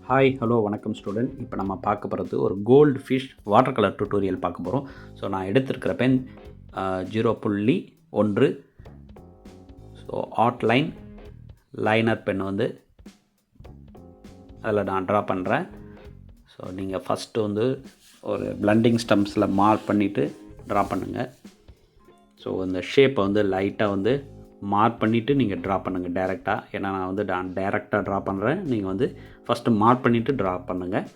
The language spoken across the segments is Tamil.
ஹாய் ஹலோ வணக்கம் ஸ்டூடெண்ட். இப்போ நம்ம பார்க்க போகிறது ஒரு gold fish water colour tutorial பார்க்க போகிறோம். ஸோ நான் எடுத்திருக்கிற pen 0.1. So outline liner pen வந்து அதில் நான் ட்ரா பண்ணுறேன். ஸோ நீங்கள் ஃபஸ்ட்டு வந்து ஒரு பிளண்டிங் ஸ்டம்ப்ஸில் மார்க் பண்ணிவிட்டு ட்ரா பண்ணுங்கள். ஸோ இந்த ஷேப்பை வந்து லைட்டாக வந்து மார்க் பண்ணிவிட்டு நீங்கள் ட்ரா பண்ணுங்கள் டேரெக்டாக. ஏன்னா நான் டேரெக்டாக ட்ரா பண்ணுறேன். நீங்கள் வந்து ஃபஸ்ட்டு மார்க் பண்ணிவிட்டு ட்ரா பண்ணுங்கள்.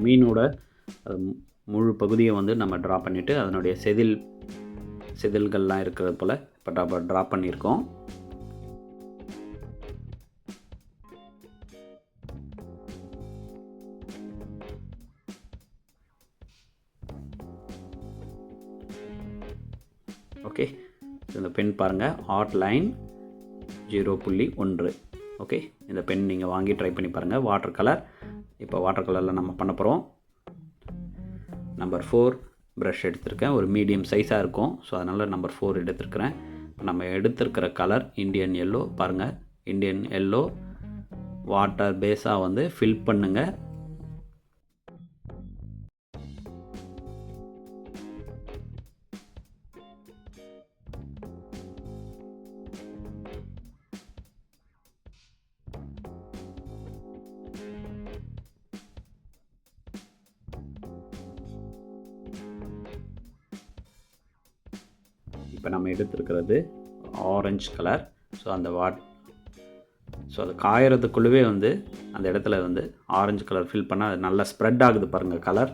மீனோட முழு பகுதியை வந்து நம்ம ட்ரா பண்ணிவிட்டு அதனுடைய செதில்கள்லாம் இருக்கிறது போல் இப்போ ட்ரா பண்ணியிருக்கோம். ஓகே, இந்த பென் பாருங்கள், ஆட்லைன் 0.1. ஓகே, இந்த பென் நீங்கள் வாங்கி ட்ரை பண்ணி பாருங்கள். வாட்டர் கலர், இப்போ வாட்டர் கலரில் நம்ம பண்ண போகிறோம். நம்பர் 4 ப்ரஷ் எடுத்திருக்கேன். ஒரு மீடியம் சைஸாக இருக்கும். ஸோ அதனால் நம்பர் 4 எடுத்திருக்கிறேன். நம்ம எடுத்திருக்கிற கலர் இந்தியன் எல்லோ. பாருங்கள், இந்தியன் எல்லோ வாட்டர் பேஸாக வந்து ஃபில் பண்ணுங்கள். இப்போ நம்ம எடுத்துருக்கிறது ஆரஞ்சு கலர். ஸோ அது காயறதுக்குள்ளவே வந்து அந்த இடத்துல வந்து ஆரஞ்சு கலர் ஃபில் பண்ணால் அது நல்லா ஸ்ப்ரெட் ஆகுது பாருங்கள் கலர்.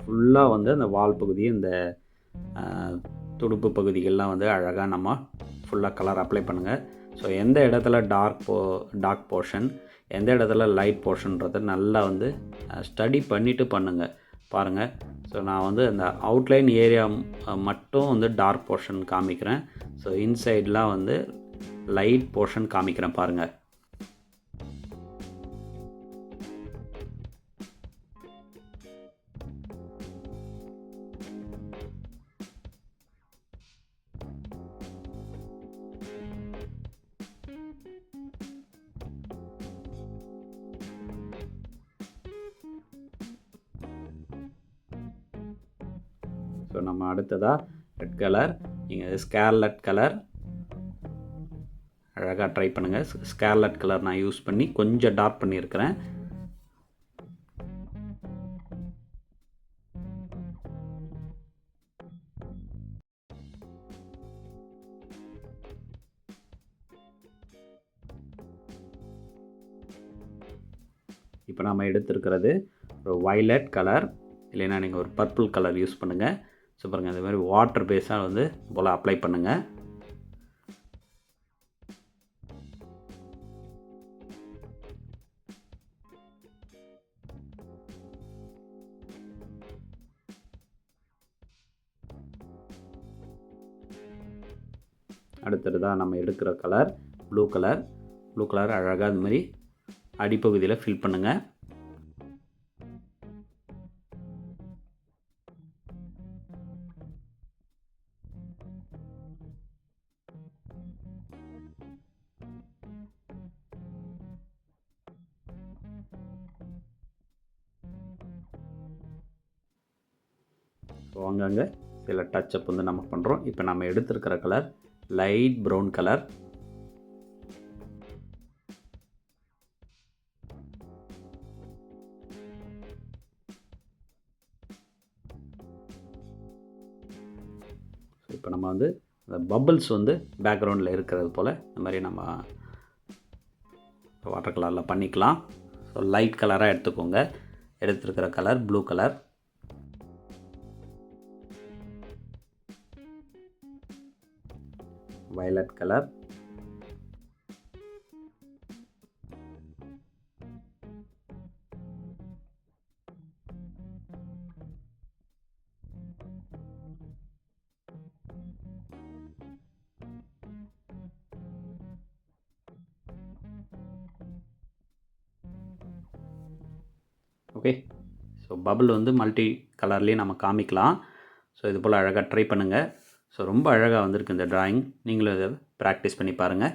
ஃபுல்லாக வந்து அந்த வால் பகுதி, இந்த துடுப்பு பகுதிகள்லாம் வந்து அழகாக நம்ம ஃபுல்லாக கலர் அப்ளை பண்ணுங்கள். ஸோ எந்த இடத்துல டார்க் போர்ஷன், எந்த இடத்துல லைட் போர்ஷன்றதை நல்லா வந்து ஸ்டடி பண்ணிவிட்டு பண்ணுங்கள். பாருங்கள். ஸோ நான் வந்து அந்த அவுட்லைன் ஏரியா மட்டும் வந்து டார்க் போர்ஷன் காமிக்கிறேன். ஸோ இன்சைட்லாம் வந்து லைட் போர்ஷன் காமிக்கிறேன் பாருங்கள். ஸோ நம்ம அடுத்ததாக ரெட் கலர், நீங்கள் ஸ்கார்லட் கலர் அழகாக ட்ரை பண்ணுங்கள். ஸ்கார்லட் கலர் நான் யூஸ் பண்ணி கொஞ்சம் டார்க் பண்ணியிருக்கிறேன். இப்போ நம்ம எடுத்துருக்கிறது ஒரு வயலட் கலர், இல்லைன்னா நீங்கள் ஒரு பர்பிள் கலர் யூஸ் பண்ணுங்கள். ஸோ பாருங்கள், இந்த மாதிரி வாட்டர் பேஸாக வந்து போல் அப்ளை பண்ணுங்கள். அடுத்ததாக நம்ம எடுக்கிற colour blue colour. Blue colour அழகாக இந்த மாதிரி அடிப்பகுதியில் ஃபில் பண்ணுங்கள். ஸோ அங்கங்கே சில டச்சப் வந்து நம்ம பண்ணுறோம். இப்போ நம்ம எடுத்துருக்கிற colour light brown colour. So இப்போ நம்ம வந்து அந்த பபிள்ஸ் வந்து பேக்ரவுண்டில் இருக்கிறது போல் இந்த மாதிரி நம்ம வாட்டர் கலரில் பண்ணிக்கலாம். ஸோ லைட் கலராக எடுத்துக்கோங்க. எடுத்துருக்கிற colour blue colour. violet color, okay. So bubble வந்து மல்டி கலர்லேயே நம்ம காமிக்கலாம். ஸோ இது போல் அழகாக ட்ரை பண்ணுங்கள். ஸோ ரொம்ப அழகாக வந்திருக்கு இந்த ட்ராயிங். நீங்களும் இதை ப்ராக்டிஸ் பண்ணி பாருங்கள்.